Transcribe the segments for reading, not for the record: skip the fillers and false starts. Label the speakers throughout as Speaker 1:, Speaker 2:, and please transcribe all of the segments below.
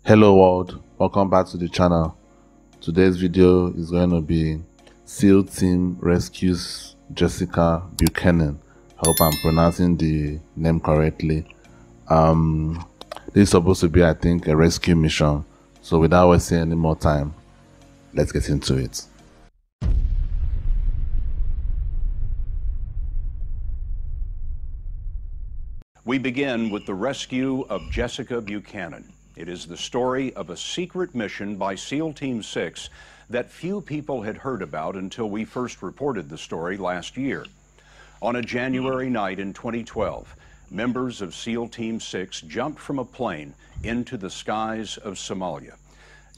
Speaker 1: Hello world, welcome back to the channel. Today's video is going to be SEAL team rescues Jessica Buchanan. I hope I'm pronouncing the name correctly. This is supposed to be, I think, a rescue mission. So without wasting any more time, let's get into it.
Speaker 2: We begin with the rescue of Jessica Buchanan. It is the story of a secret mission by SEAL Team 6 that few people had heard about until we first reported the story last year. On a January night in 2012, members of SEAL Team 6 jumped from a plane into the skies of Somalia.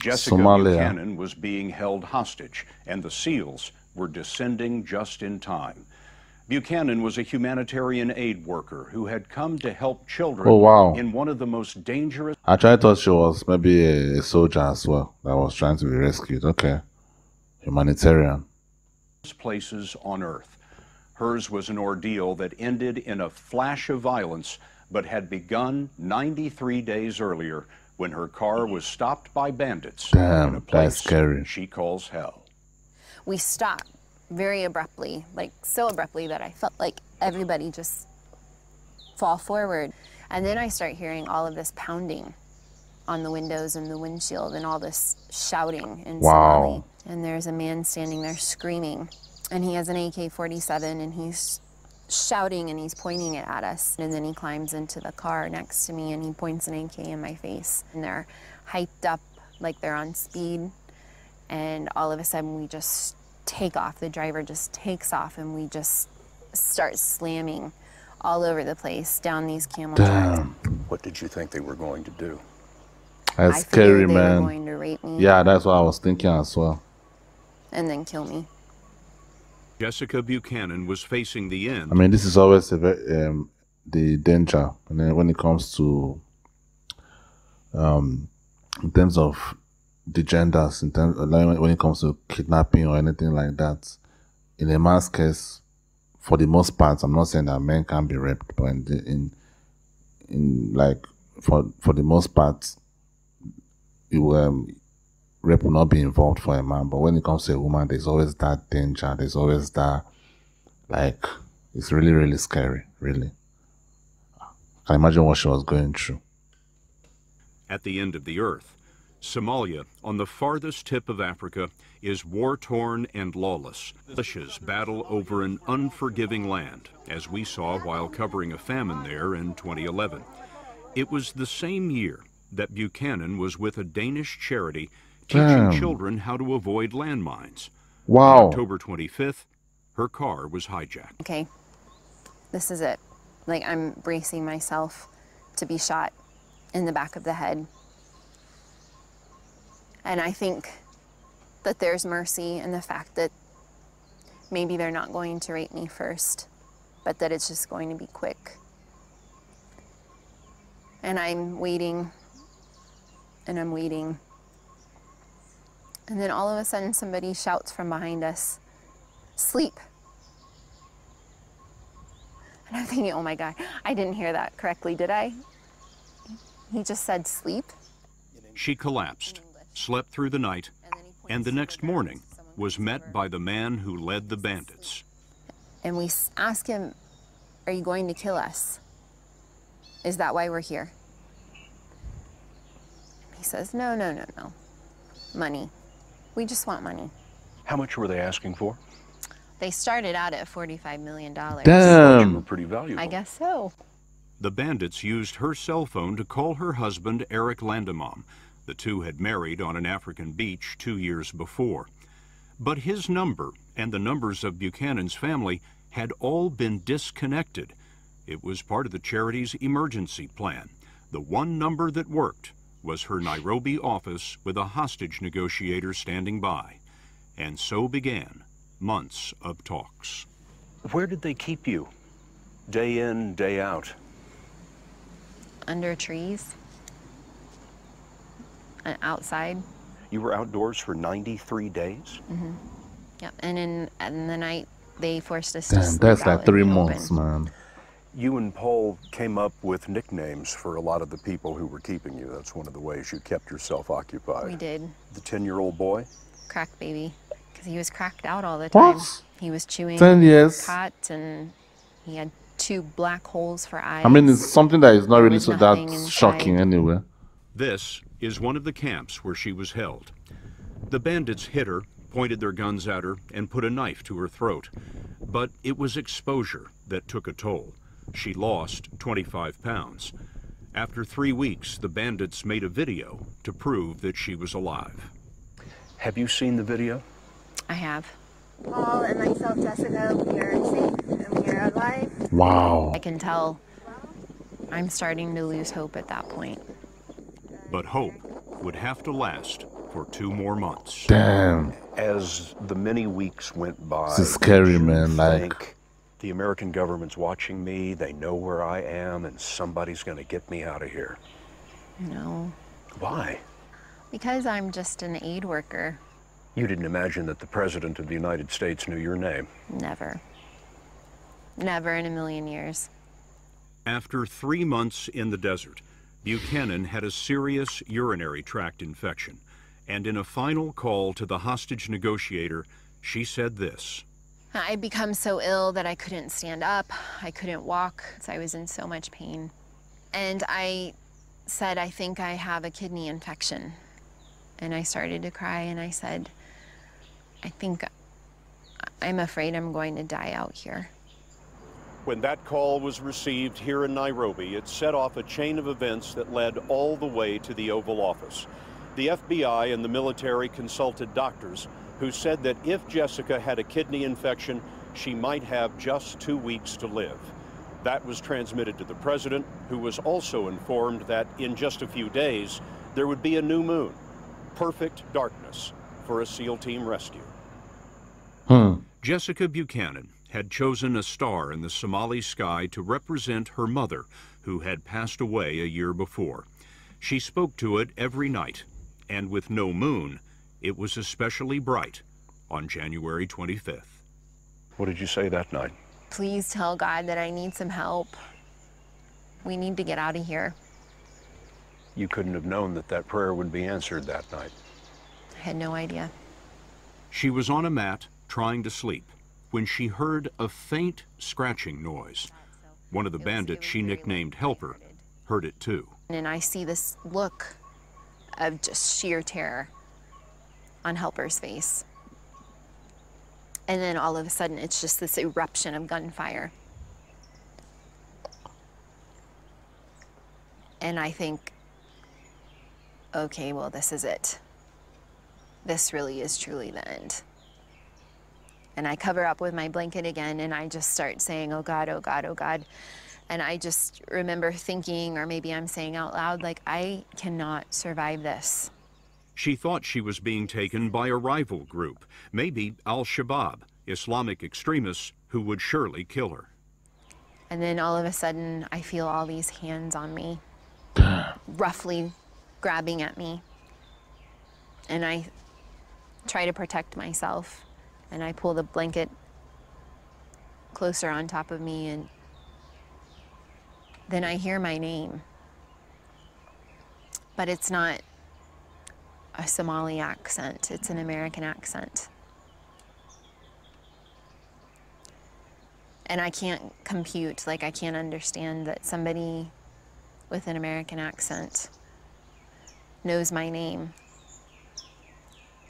Speaker 2: Jessica Buchanan was being held hostage, and the SEALs were descending just in time. Buchanan was a humanitarian aid worker who had come to help children in one of the most dangerous...
Speaker 1: I thought she was maybe a soldier as well that was trying to be rescued. Okay. Humanitarian.
Speaker 2: ...places on Earth. Hers was an ordeal that ended in a flash of violence, but had begun 93 days earlier when her car was stopped by bandits in a place
Speaker 1: that's scary.
Speaker 2: she calls hell.
Speaker 3: We stopped very abruptly, like so abruptly that I felt like everybody just fall forward. And then I start hearing all of this pounding on the windows and the windshield and all this shouting in Somali. And there's a man standing there screaming, and he has an AK-47 and he's shouting and he's pointing it at us. And then he climbs into the car next to me and he points an AK in my face. And they're hyped up like they're on speed. And all of a sudden we just take off. The driver just takes off and we just start slamming all over the place down these camel tracks.
Speaker 2: What did you think they were going to do?
Speaker 1: That's scary, man.
Speaker 3: They were going to rape me.
Speaker 1: Yeah, that's what I was thinking as well.
Speaker 3: And then kill me.
Speaker 2: Jessica Buchanan was facing the end.
Speaker 1: I mean, this is always the danger, and then when it comes to in terms of the genders, in terms when it comes to kidnapping or anything like that. In a man's case, for the most part, I'm not saying that men can be raped, but in for the most part, rape will not be involved for a man. But when it comes to a woman, there's always that danger. There's always that, like, it's really, really scary. Really, I can imagine what she was going through.
Speaker 2: At the end of the earth, Somalia, on the farthest tip of Africa, is war-torn and lawless. Militias battle over an unforgiving land, as we saw while covering a famine there in 2011. It was the same year that Buchanan was with a Danish charity teaching children how to avoid landmines.
Speaker 1: Wow.
Speaker 2: On October 25th, her car was hijacked.
Speaker 3: Okay, this is it. Like, I'm bracing myself to be shot in the back of the head. And I think that there's mercy in the fact that maybe they're not going to rape me first, but that it's just going to be quick. And I'm waiting, and I'm waiting. And then all of a sudden somebody shouts from behind us, "Sleep." And I'm thinking, oh my God, I didn't hear that correctly, did I? He just said sleep.
Speaker 2: She collapsed, slept through the night, and the next morning was met by the man who led the bandits.
Speaker 3: And we ask him, "Are you going to kill us? Is that why we're here?" He says, "No, no, no, no. Money. We just want money."
Speaker 2: How much were they asking for?
Speaker 3: They started out at $45 million.
Speaker 1: Damn.
Speaker 2: You were pretty valuable.
Speaker 3: I guess so.
Speaker 2: The bandits used her cell phone to call her husband, Eric Landemam. The two had married on an African beach 2 years before. But his number and the numbers of Buchanan's family had all been disconnected. It was part of the charity's emergency plan. The one number that worked was her Nairobi office with a hostage negotiator standing by. And so began months of talks. Where did they keep you? Day in, day out?
Speaker 3: Under trees. And outside.
Speaker 2: You were outdoors for 93 days?
Speaker 3: Mm-hmm. Yep. And in the night, they forced us to sleep
Speaker 1: that's
Speaker 3: out
Speaker 1: like
Speaker 3: in
Speaker 1: 3
Speaker 3: the
Speaker 1: months,
Speaker 3: open.
Speaker 1: man.
Speaker 2: You and Paul came up with nicknames for a lot of the people who were keeping you. That's one of the ways you kept yourself occupied.
Speaker 3: We did.
Speaker 2: The 10-year-old boy?
Speaker 3: Crack baby. Because he was cracked out all the time.
Speaker 1: What?
Speaker 3: He was chewing
Speaker 1: 10 years?
Speaker 3: pot, and he had 2 black holes for eyes.
Speaker 1: I mean, it's something that is not
Speaker 3: There
Speaker 1: really
Speaker 3: was
Speaker 1: so
Speaker 3: nothing
Speaker 1: that
Speaker 3: inside.
Speaker 1: shocking anyway.
Speaker 2: This is one of the camps where she was held. The bandits hit her, pointed their guns at her, and put a knife to her throat. But it was exposure that took a toll. She lost 25 pounds. After 3 weeks, the bandits made a video to prove that she was alive. Have you seen the video?
Speaker 3: I have.
Speaker 4: Paul and myself, Jessica, we are safe and we are alive.
Speaker 1: Wow.
Speaker 3: I can tell I'm starting to lose hope at that point.
Speaker 2: But hope would have to last for 2 more months.
Speaker 1: Damn.
Speaker 2: As the many weeks went by,
Speaker 1: This is scary,
Speaker 2: did you
Speaker 1: man. Like,
Speaker 2: think the American government's watching me, they know where I am, and somebody's going to get me out of here?
Speaker 3: No.
Speaker 2: Why?
Speaker 3: Because I'm just an aid worker.
Speaker 2: You didn't imagine that the President of the United States knew your name?
Speaker 3: Never. Never in a million years.
Speaker 2: After 3 months in the desert, Buchanan had a serious urinary tract infection. And in a final call to the hostage negotiator, she said this.
Speaker 3: I'd become so ill that I couldn't stand up. I couldn't walk. So I was in so much pain. And I said, I think I have a kidney infection. And I started to cry, and I said, I'm afraid I'm going to die out here.
Speaker 2: When that call was received here in Nairobi, it set off a chain of events that led all the way to the Oval Office. The FBI and the military consulted doctors who said that if Jessica had a kidney infection, she might have just 2 weeks to live. That was transmitted to the president, who was also informed that in just a few days, there would be a new moon. Perfect darkness for a SEAL team rescue. Jessica Buchanan had chosen a star in the Somali sky to represent her mother, who had passed away a year before. She spoke to it every night, and with no moon, it was especially bright on January 25th. What did you say that night?
Speaker 3: Please tell God that I need some help. We need to get out of here.
Speaker 2: You couldn't have known that that prayer would be answered that night.
Speaker 3: I had no idea.
Speaker 2: She was on a mat trying to sleep when she heard a faint scratching noise. One of the bandits she nicknamed Helper heard it too.
Speaker 3: And I see this look of just sheer terror on Helper's face. And then all of a sudden, it's just this eruption of gunfire. And I think, okay, well, this is it. This really is truly the end. And I cover up with my blanket again, and I just start saying, oh God, oh God, oh God. And I just remember thinking, or maybe I'm saying out loud, like, I cannot survive this.
Speaker 2: She thought she was being taken by a rival group, maybe Al-Shabaab, Islamic extremists who would surely kill her.
Speaker 3: And then all of a sudden, I feel all these hands on me, roughly grabbing at me. And I try to protect myself, and I pull the blanket closer on top of me, and then I hear my name. But it's not a Somali accent, it's an American accent. And I can't compute, like I can't understand that somebody with an American accent knows my name.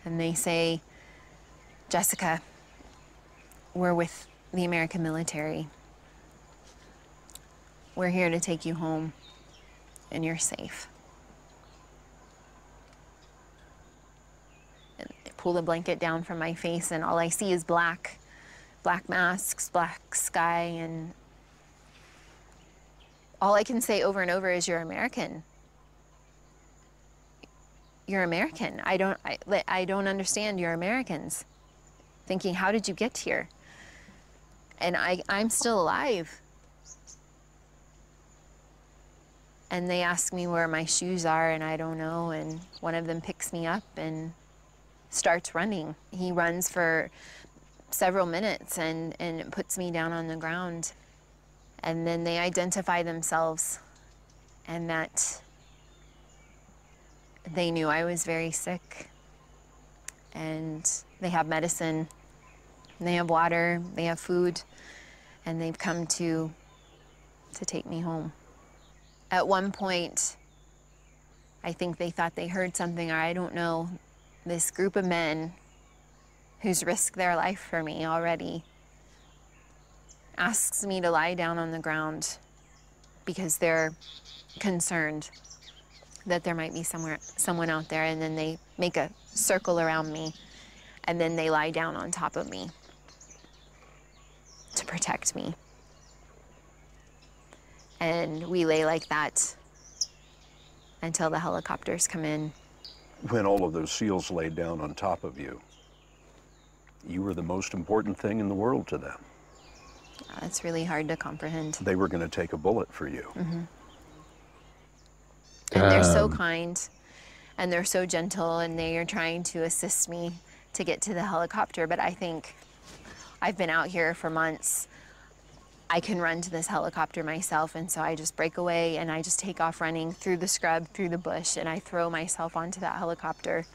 Speaker 3: And they say, Jessica, we're with the American military. We're here to take you home, and you're safe. And I pull the blanket down from my face, and all I see is black masks, black sky, and all I can say over and over is, you're American. You're American. I don't understand. You're Americans. Thinking, how did you get here? And I'm still alive. And they ask me where my shoes are, and I don't know. And one of them picks me up and starts running. He runs for several minutes and puts me down on the ground. And then they identify themselves, and that they knew I was very sick, and they have medicine, and they have water, they have food, and they've come to take me home. At one point, I think they thought they heard something, or I don't know, this group of men who's risked their life for me already asks me to lie down on the ground because they're concerned that there might be someone out there, and then they make a circle around me, and then they lie down on top of me to protect me. And we lay like that until the helicopters come in.
Speaker 2: When all of those SEALs laid down on top of you, you were the most important thing in the world to them.
Speaker 3: It's really hard to comprehend.
Speaker 2: They were going to take a bullet for you.
Speaker 3: Mm-hmm. And they're so kind, and they're so gentle, and they are trying to assist me to get to the helicopter. But I think I've been out here for months. I can run to this helicopter myself, and so I just break away and I just take off running through the scrub, through the bush, and I throw myself onto that helicopter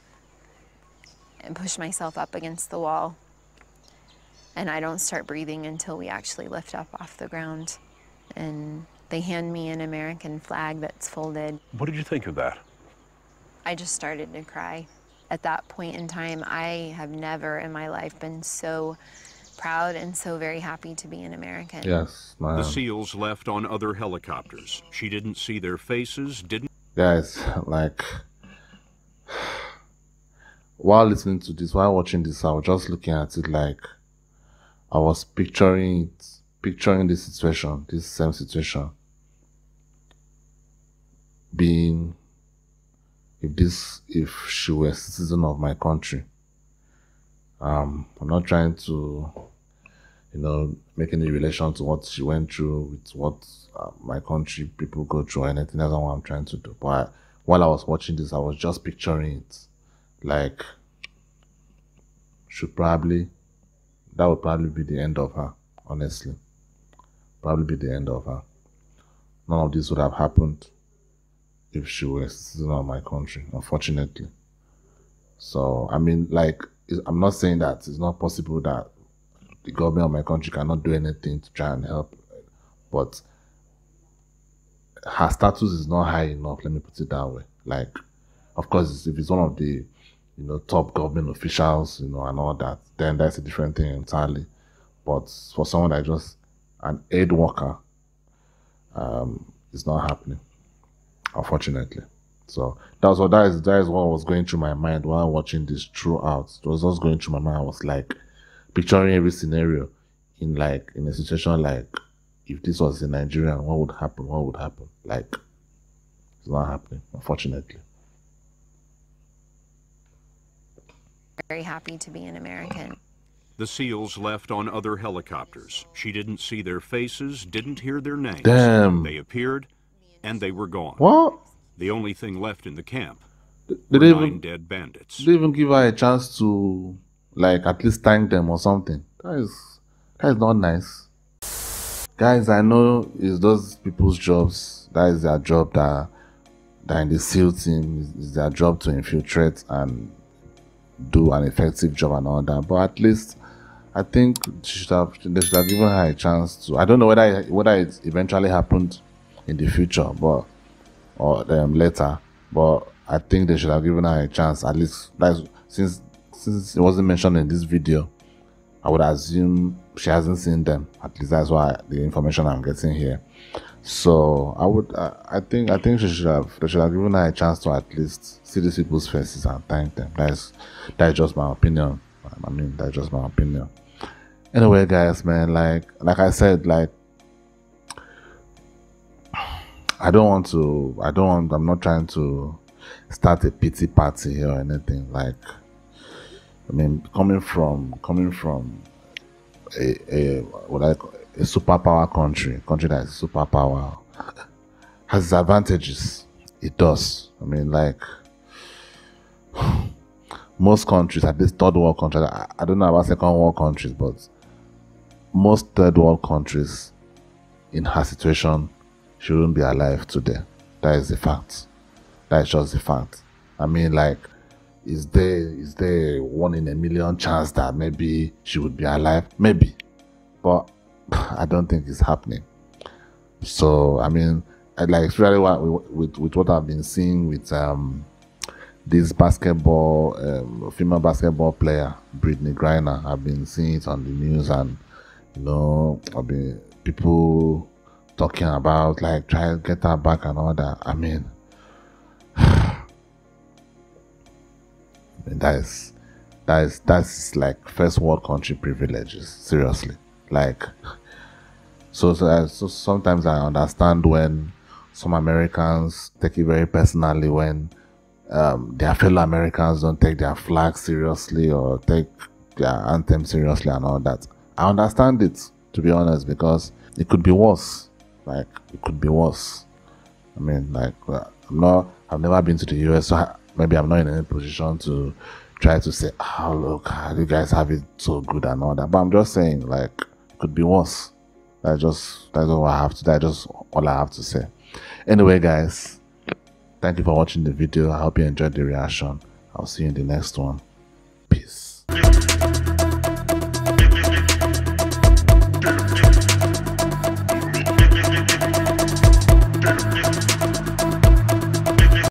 Speaker 3: and push myself up against the wall. And I don't start breathing until we actually lift up off the ground. And they hand me an American flag that's folded.
Speaker 2: What did you think of that?
Speaker 3: I just started to cry. At that point in time, I have never in my life been so proud and so very happy to be an American.
Speaker 1: Yes, man.
Speaker 2: The SEALs left on other helicopters. She didn't see their faces, didn't...
Speaker 1: Guys, like, while listening to this, while watching this, I was just looking at it like, I was picturing this situation, this same situation, being, if she were a citizen of my country. I'm not trying to, make any relation to what she went through with what my country people go through or anything. That's not what I'm trying to do. But while I was watching this, I was just picturing it. Like, that would probably be the end of her, honestly. Probably be the end of her. None of this would have happened if she were a citizen of my country, unfortunately. So, I mean, like, I'm not saying that it's not possible that the government of my country cannot do anything to try and help, but her status is not high enough, let me put it that way. Like, of course, if it's one of the, top government officials, and all that, then that's a different thing entirely. But for someone that just an aid worker, it's not happening, unfortunately. So that is what was going through my mind while watching this throughout. It was just going through my mind. I was like picturing every scenario in a situation like, if this was in Nigeria, what would happen? What would happen? Like, it's not happening, unfortunately.
Speaker 3: Very happy to be an American.
Speaker 2: The SEALs left on other helicopters. She didn't see their faces, didn't hear their names.
Speaker 1: Damn.
Speaker 2: They appeared, and they were gone.
Speaker 1: What?
Speaker 2: The only thing left in the camp
Speaker 1: Did
Speaker 2: were 9 dead bandits.
Speaker 1: Did they even give her a chance to, at least thank them or something? That is not nice. Guys, I know it's those people's jobs. That is their job, that in the SEAL team, is their job to infiltrate and do an effective job and all that. But at least, I think they should have given her a chance to. I don't know whether it eventually happened in the future, or later. But I think they should have given her a chance. At least, since it wasn't mentioned in this video, I would assume she hasn't seen them. At least that's why the information I'm getting here. So I think they should have given her a chance to at least see these people's faces and thank them. That's just my opinion. I mean, that's just my opinion. Anyway, guys, man, like I said, I'm not trying to start a pity party here or anything. Like, I mean, coming from a superpower country that is a superpower, has its advantages. It does. I mean, like, most countries, at least third world countries, I don't know about second world countries, but most third world countries, in her situation, she wouldn't be alive today. That is the fact. That is just the fact. I mean, like, is there 1 in a million chance that maybe she would be alive? Maybe, but I don't think it's happening. So I mean, like, really, with what I've been seeing with this basketball, female basketball player, Brittany Griner. I've been seeing it on the news, and I've been people talking about like trying to get her back and all that. I mean, that's like first world country privileges. Seriously, like, so sometimes I understand when some Americans take it very personally when their fellow Americans don't take their flag seriously or take their anthem seriously and all that. I understand it, to be honest, because it could be worse. Like, it could be worse. I mean, like, I've never been to the US, so maybe I'm not in any position to try to say, oh, look, you guys have it so good and all that. But I'm just saying, like, it could be worse. That's all I have to. That's just all I have to say. Anyway, guys, thank you for watching the video. I hope you enjoyed the reaction. I'll see you in the next one. Peace.